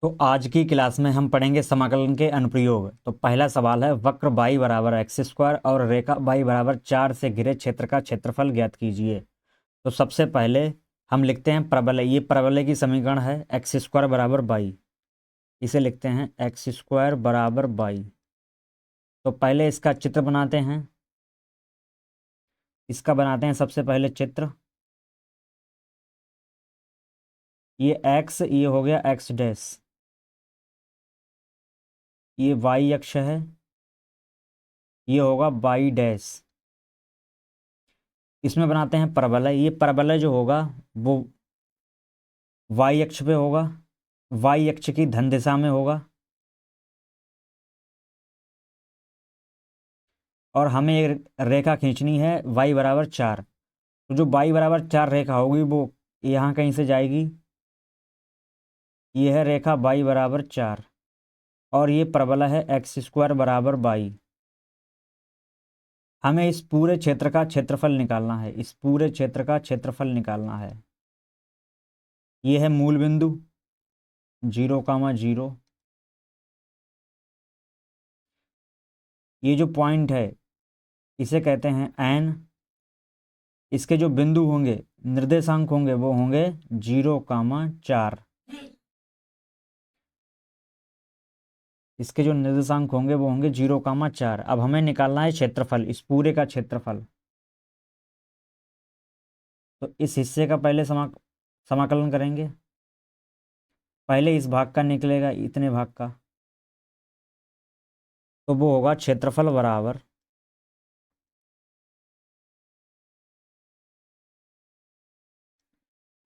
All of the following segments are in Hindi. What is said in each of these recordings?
तो आज की क्लास में हम पढ़ेंगे समाकलन के अनुप्रयोग। तो पहला सवाल है, वक्र y बराबर एक्स स्क्वायर और रेखा y बराबर 4 से घिरे क्षेत्र का क्षेत्रफल ज्ञात कीजिए। तो सबसे पहले हम लिखते हैं परवलय। ये परवलय की समीकरण है एक्स स्क्वायर बराबर बाई। इसे लिखते हैं एक्स स्क्वायर बराबर बाई। तो पहले इसका चित्र बनाते हैं। इसका बनाते हैं सबसे पहले चित्र। ये एक्स, ये हो गया एक्स डैश, ये वाई अक्ष है, ये होगा वाई डैश। इसमें बनाते हैं परवलय। ये परवलय जो होगा वो वाई अक्ष पे होगा, वाई अक्ष की धन दिशा में होगा, और हमें एक रेखा खींचनी है y बराबर 4। तो जो y बराबर 4 रेखा होगी वो यहाँ कहीं से जाएगी। ये है रेखा y बराबर 4 और ये परवलय है एक्स स्क्वायर बराबर बाई। हमें इस पूरे क्षेत्र का क्षेत्रफल निकालना है। इस पूरे क्षेत्र का क्षेत्रफल निकालना है। ये है मूल बिंदु 0,0। ये जो पॉइंट है इसे कहते हैं n। इसके जो बिंदु होंगे, निर्देशांक होंगे, वो होंगे 0,4। इसके जो निर्देशांक होंगे वो होंगे 0,4। अब हमें निकालना है क्षेत्रफल, इस पूरे का क्षेत्रफल। तो इस हिस्से का पहले समाकलन करेंगे। पहले इस भाग का निकलेगा, इतने भाग का, तो वो होगा क्षेत्रफल बराबर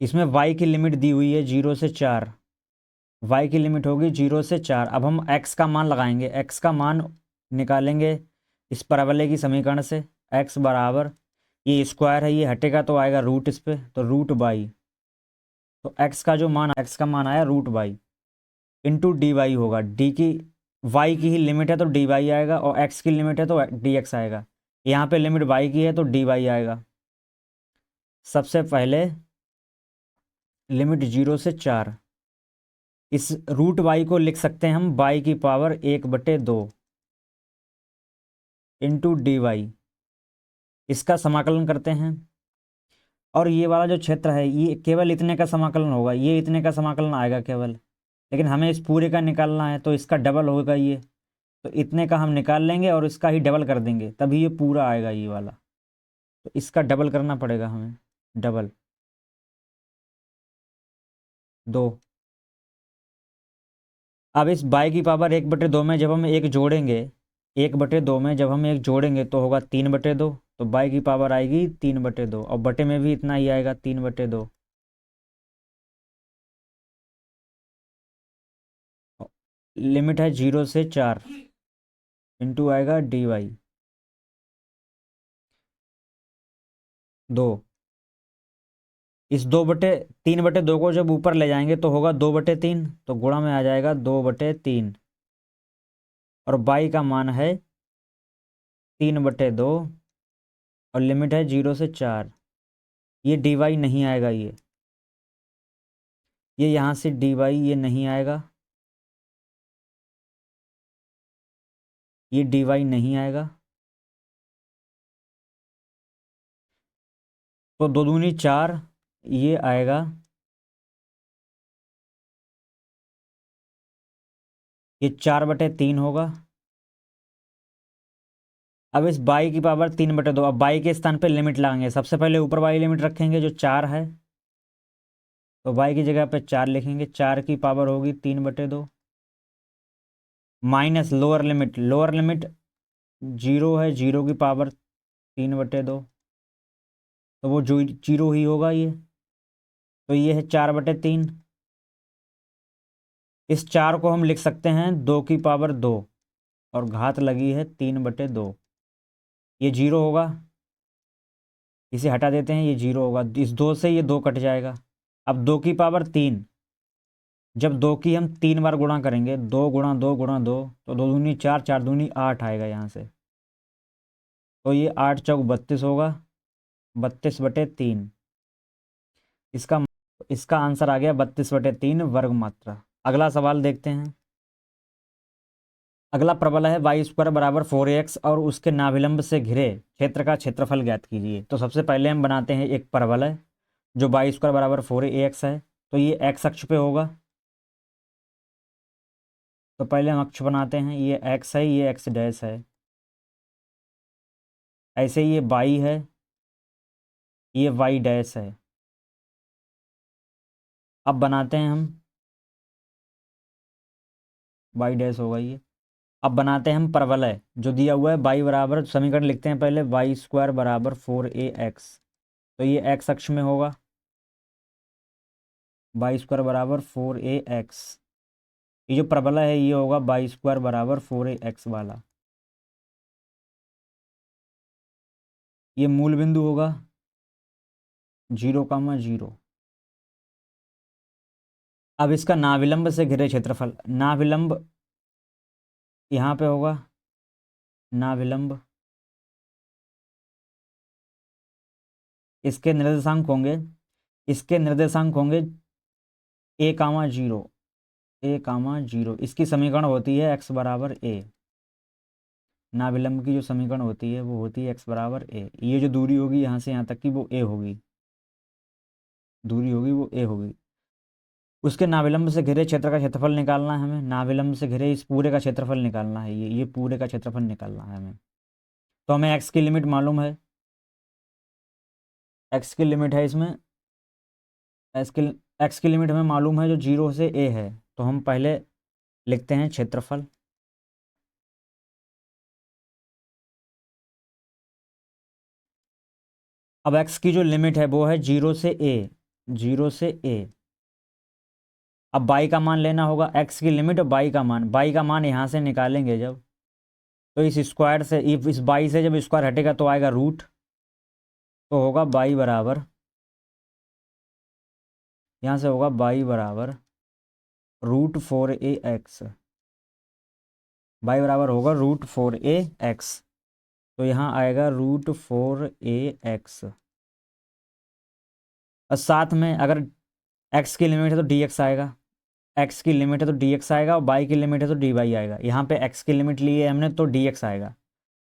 इसमें y की लिमिट दी हुई है 0 से 4। y की लिमिट होगी 0 से 4। अब हम x का मान लगाएंगे। x का मान निकालेंगे इस परवलय की समीकरण से। x बराबर, ये स्क्वायर है, ये हटेगा तो आएगा रूट इस पे, तो रूट बाई। तो x का जो मान, x का मान आया root by into D Y होगा। डी की, y की ही लिमिट है तो डी वाई आएगा, और x की लिमिट है तो डी एक्स आएगा। यहाँ पे लिमिट y की है तो डी वाई आएगा। सबसे पहले लिमिट 0 से 4। इस रूट वाई को लिख सकते हैं हम y की पावर 1/2 इंटू डी वाई। इसका समाकलन करते हैं, और ये वाला जो क्षेत्र है ये केवल इतने का समाकलन होगा, ये इतने का समाकलन आएगा केवल। लेकिन हमें इस पूरे का निकालना है तो इसका डबल होगा ये। तो इतने का हम निकाल लेंगे और इसका ही डबल कर देंगे, तभी ये पूरा आएगा ये वाला। तो इसका डबल करना पड़ेगा हमें, डबल 2। अब इस बाई की पावर 1/2 में जब हम एक जोड़ेंगे, 1/2 में जब हम एक जोड़ेंगे तो होगा 3/2। तो बाई की पावर आएगी 3/2, और बटे में भी इतना ही आएगा 3/2। लिमिट है 0 से 4 इंटू आएगा डी वाई 2। इस 3/2 को जब ऊपर ले जाएंगे तो होगा 2/3, तो गुणा में आ जाएगा 2/3। और बाई का मान है 3/2, और लिमिट है 0 से 4। ये डी वाई नहीं आएगा, ये यहाँ से डी वाई ये नहीं आएगा, ये डी वाई नहीं आएगा। तो 2 दूनी 4, ये आएगा, ये 4/3 होगा। अब इस बाई की पावर 3/2, अब बाई के स्थान पे लिमिट लगाएंगे। सबसे पहले ऊपर वाली लिमिट रखेंगे जो 4 है, तो बाई की जगह पे 4 लिखेंगे। 4 की पावर होगी 3/2 minus lower limit, lower limit 0 है, 0 की पावर 3/2, तो वो जो 0 ही होगा ये। तो ये है 4/3। इस 4 को हम लिख सकते हैं 2 की पावर 2, और घात लगी है 3/2। ये 0 होगा, इसे हटा देते हैं, ये 0 होगा। इस 2 से ये 2 कट जाएगा। अब 2 की पावर 3, जब 2 की हम 3 बार गुणा करेंगे, 2 गुणा 2 गुणा 2, तो 2 दूनी 4, 4 दूनी 8 आएगा यहाँ से। तो ये 8 चौक 32 होगा, 32/3। इसका इसका आंसर आ गया 32/3 वर्ग मात्रा। अगला सवाल देखते हैं। अगला प्रबल है वाई स्क्वायर बराबर 4x और उसके नाभिलंब से घिरे क्षेत्र का क्षेत्रफल ज्ञात कीजिए। तो सबसे पहले हम बनाते हैं एक परवल है जो वाई स्क्वायर बराबर 4ax है, तो ये x अक्ष पे होगा। तो पहले हम अक्ष बनाते हैं, ये x है, ये x डैश है। ऐसे ही ये y है, ये y डैश है। अब बनाते हैं हम y डैश होगा ये। अब बनाते हैं हम परवलय जो दिया हुआ है y बराबर, समीकरण लिखते हैं पहले, वाई स्क्वायर बराबर 4ax। तो ये x अक्ष में होगा, वाई स्क्वायर बराबर 4ax। ये जो प्रबलय है ये होगा वाई स्क्वायर बराबर 4ax वाला। ये मूल बिंदु होगा 0,0। अब इसका नाभिलंब से घिरे क्षेत्रफल, नाभिलंब यहाँ पे होगा, नाभिलंब इसके निर्देशांक होंगे, इसके निर्देशांक होंगे a,0, a,0। इसकी समीकरण होती है x बराबर a। नाभिलंब की जो समीकरण होती है वो होती है x बराबर a। ये जो दूरी होगी यहाँ से यहाँ तक की वो a होगी, दूरी होगी वो a होगी। उसके नाभिलंब से घिरे क्षेत्र का क्षेत्रफल निकालना है हमें, नाभिलंब से घिरे इस पूरे का क्षेत्रफल निकालना है, ये पूरे का क्षेत्रफल निकालना है हमें। तो हमें x की लिमिट मालूम है, x की लिमिट है इसमें, x की लिमिट हमें मालूम है जो 0 से a है। तो हम पहले लिखते हैं क्षेत्रफल। अब x की जो लिमिट है वो है 0 से a, 0 से a। अब y का मान लेना होगा, x की लिमिट और y का मान यहाँ से निकालेंगे जब, तो इस स्क्वायर से, इस y से जब स्क्वायर हटेगा तो आएगा रूट, तो होगा y बराबर, यहाँ से होगा y बराबर √4ax। y बराबर होगा √4ax, तो यहाँ आएगा √4ax। और साथ में अगर x की लिमिट है तो dx आएगा, x की लिमिट है तो dx आएगा, और y की लिमिट है तो dy आएगा। यहाँ पे x की लिमिट ली है हमने तो dx आएगा।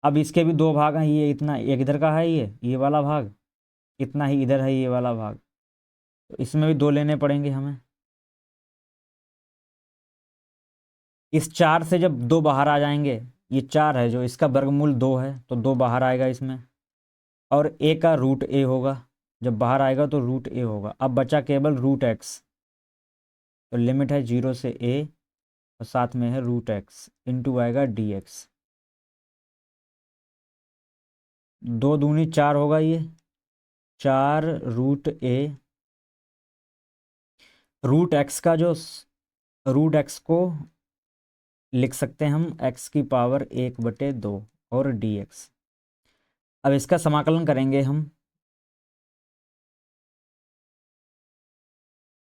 अब इसके भी दो भाग हैं, ये इतना एक इधर का है, ये वाला भाग, इतना ही इधर है ये वाला भाग, तो इसमें भी दो लेने पड़ेंगे हमें। इस 4 से जब दो बाहर आ जाएंगे, ये 4 है जो, इसका वर्गमूल 2 है तो 2 बाहर आएगा इसमें, और a का √a होगा, जब बाहर आएगा तो √a होगा। अब बचा केवल √x, तो लिमिट है 0 से a और साथ में है √x, इंटू आएगा dx। 2 दूनी 4 होगा ये, 4 √a, √x का जो, √x को लिख सकते हैं हम x की पावर 1/2 और dx। अब इसका समाकलन करेंगे हम,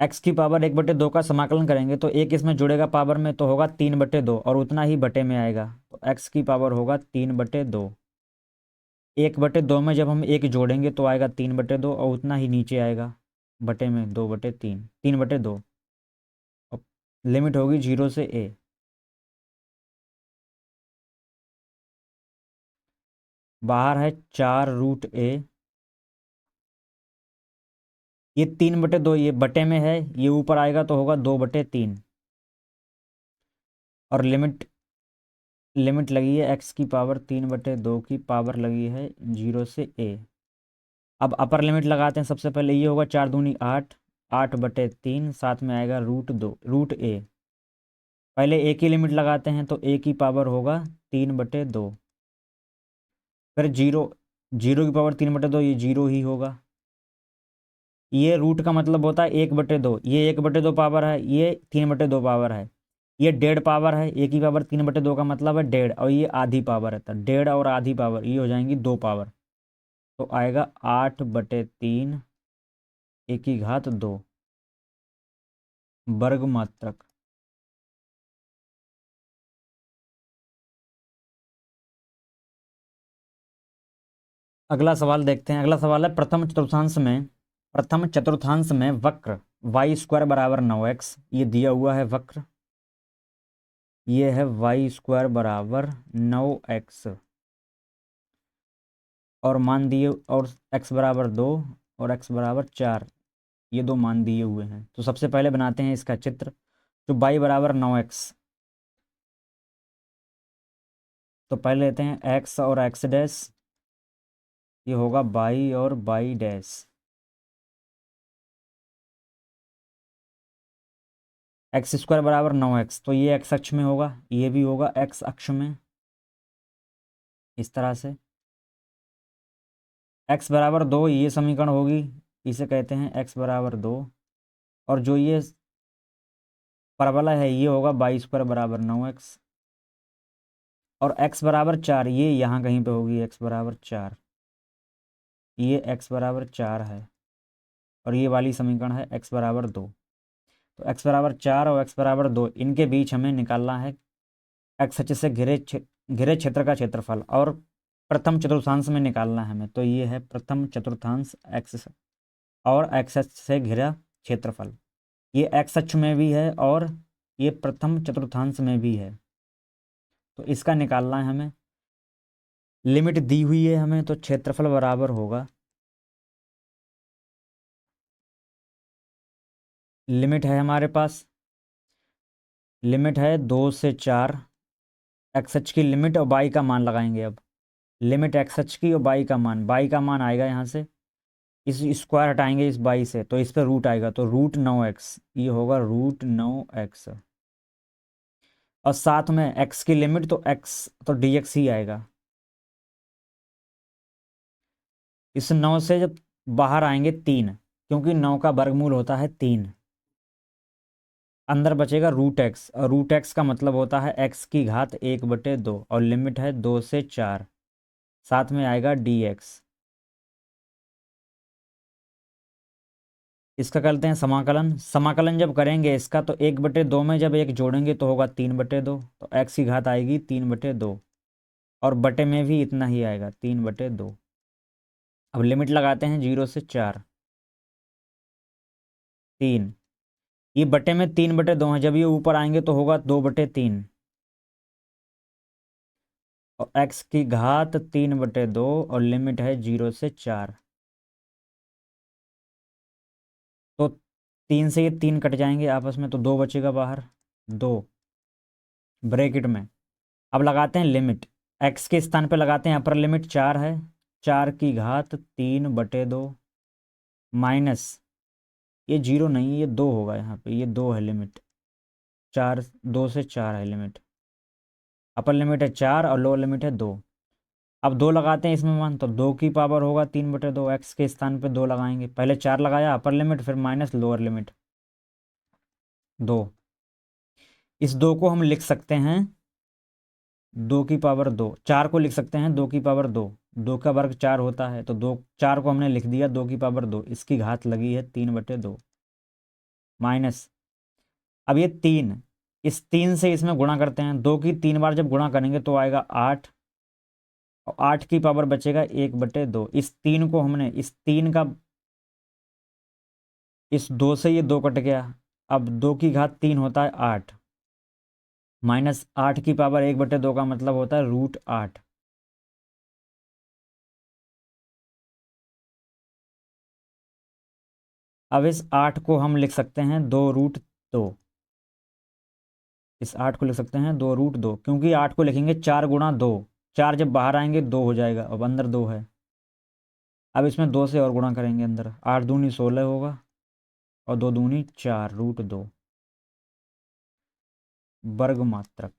x की पावर 1/2 का समाकलन करेंगे तो एक इसमें जुड़ेगा पावर में, तो होगा 3/2 और उतना ही बटे में आएगा, तो x की पावर होगा 3/2। 1/2 में जब हम एक जोड़ेंगे तो आएगा 3/2 और उतना ही नीचे आएगा बटे में 2/3, 3/2। और लिमिट होगी 0 से a। बाहर है 4 √a, ये 3/2, ये बटे में है, ये ऊपर आएगा तो होगा 2/3। और लिमिट लगी है x की पावर 3/2 की पावर लगी है 0 से a। अब अपर लिमिट लगाते हैं सबसे पहले, ये होगा 4 दूनी 8, 8/3, साथ में आएगा √a। पहले a की लिमिट लगाते हैं तो a की पावर होगा 3/2, फिर 0 की पावर 3/2, ये 0 ही होगा। ये रूट का मतलब होता है 1/2, ये 1/2 पावर है, ये 3/2 पावर है, ये 1.5 पावर है, a की पावर 3/2 का मतलब है 1.5, और ये आधी पावर है, तो 1.5 और आधी पावर ये हो जाएंगी 2 पावर, तो आएगा 8/3 a⁻2 वर्ग मात्रक। अगला सवाल देखते हैं। अगला सवाल है प्रथम चतुर्थांश में वक्र वाई स्क्वायर बराबर 9x, ये दिया हुआ है वक्र, ये है वाई स्क्वायर बराबर 9x, और मान दिए, और x बराबर 2 और x बराबर 4, ये दो मान दिए हुए हैं। तो सबसे पहले बनाते हैं इसका चित्र। तो y बराबर 9x, तो पहले लेते हैं x और x डैश, ये होगा y और y डैश। एक्स स्क्वायर बराबर 9x, तो ये x अक्ष में होगा, ये भी होगा x अक्ष में, इस तरह से। x बराबर 2, ये समीकरण होगी, इसे कहते हैं x बराबर 2। और जो ये परवलय है ये होगा y स्क्वायर बराबर 9x, और x बराबर 4, ये यहाँ कहीं पे होगी, x बराबर 4, ये x बराबर 4 है, और ये वाली समीकरण है x बराबर 2। तो x बराबर 4 और x बराबर 2, इनके बीच हमें निकालना है x अक्ष से घिरे क्षेत्र का क्षेत्रफल, और प्रथम चतुर्थांश में निकालना है हमें। तो ये है प्रथम चतुर्थांश x, और x अक्ष से घिरा क्षेत्रफल, ये x अक्ष में भी है और ये प्रथम चतुर्थांश में भी है। तो इसका निकालना है हमें, लिमिट दी हुई है हमें, तो क्षेत्रफल बराबर होगा, लिमिट है हमारे पास, लिमिट है 2 से 4, एक्स एच की लिमिट और बाई का मान लगाएंगे। अब लिमिट एक्स एच की और बाई का मान, बाई का मान आएगा यहाँ से, इस स्क्वायर हटाएंगे इस बाई से, तो इस पर रूट आएगा, तो रूट 9x, ये होगा रूट 9x, और साथ में x की लिमिट, तो x तो dx ही आएगा। इस 9 से जब बाहर आएंगे 3, क्योंकि 9 का वर्गमूल होता है 3, अंदर बचेगा रूट एक्स, और रूट एक्स का मतलब होता है x की घात 1/2, और लिमिट है 2 से 4, साथ में आएगा dx। इसका करते हैं समाकलन, समाकलन जब करेंगे इसका, तो 1/2 में जब एक जोड़ेंगे तो होगा 3/2, तो x की घात आएगी 3/2, और बटे में भी इतना ही आएगा 3/2। अब लिमिट लगाते हैं 0 से 4, 3, ये बटे में 3/2 है, जब ये ऊपर आएंगे तो होगा 2/3, और x की घात 3/2, और लिमिट है 0 से 4। तो 3 से ये 3 कट जाएंगे आपस में, तो 2 बचेगा बाहर, 2 ब्रैकेट में। अब लगाते हैं लिमिट, x के स्थान पे लगाते हैं, अपर लिमिट 4 है, 4 की घात 3/2, माइनस, ये 0 नहीं, ये 2 होगा यहाँ पे, ये 2 है लिमिट, 4, 2 से 4 है लिमिट, अपर लिमिट है 4 और लोअर लिमिट है 2। अब 2 लगाते हैं इसमें मान, तो 2 की पावर होगा 3/2, एक्स के स्थान पे 2 लगाएंगे, पहले 4 लगाया अपर लिमिट, फिर माइनस लोअर लिमिट 2। इस 2 को हम लिख सकते हैं 2 की पावर 2, 4 को लिख सकते हैं 2 की पावर 2, 2 का वर्ग 4 होता है, तो 2, 4 को हमने लिख दिया 2 की पावर 2, इसकी घात लगी है 3/2, माइनस, अब ये 3, इस 3 से इसमें गुणा करते हैं, 2 की 3 बार जब गुणा करेंगे तो आएगा 8, और 8 की पावर बचेगा 1/2। इस 3 को हमने, इस 3 का, इस 2 से ये 2 कट गया, अब 2 की घात 3 होता है 8, माइनस 8 की पावर 1/2 का मतलब होता है रूट 8। अब इस 8 को हम लिख सकते हैं 2√2, इस 8 को लिख सकते हैं 2√2, क्योंकि 8 को लिखेंगे 4 × 2, 4 जब बाहर आएंगे 2 हो जाएगा, अब अंदर 2 है। अब इसमें 2 से और गुणा करेंगे अंदर, 8 दूनी 16 होगा, और 2 दूनी 4, √2 वर्ग मात्रक।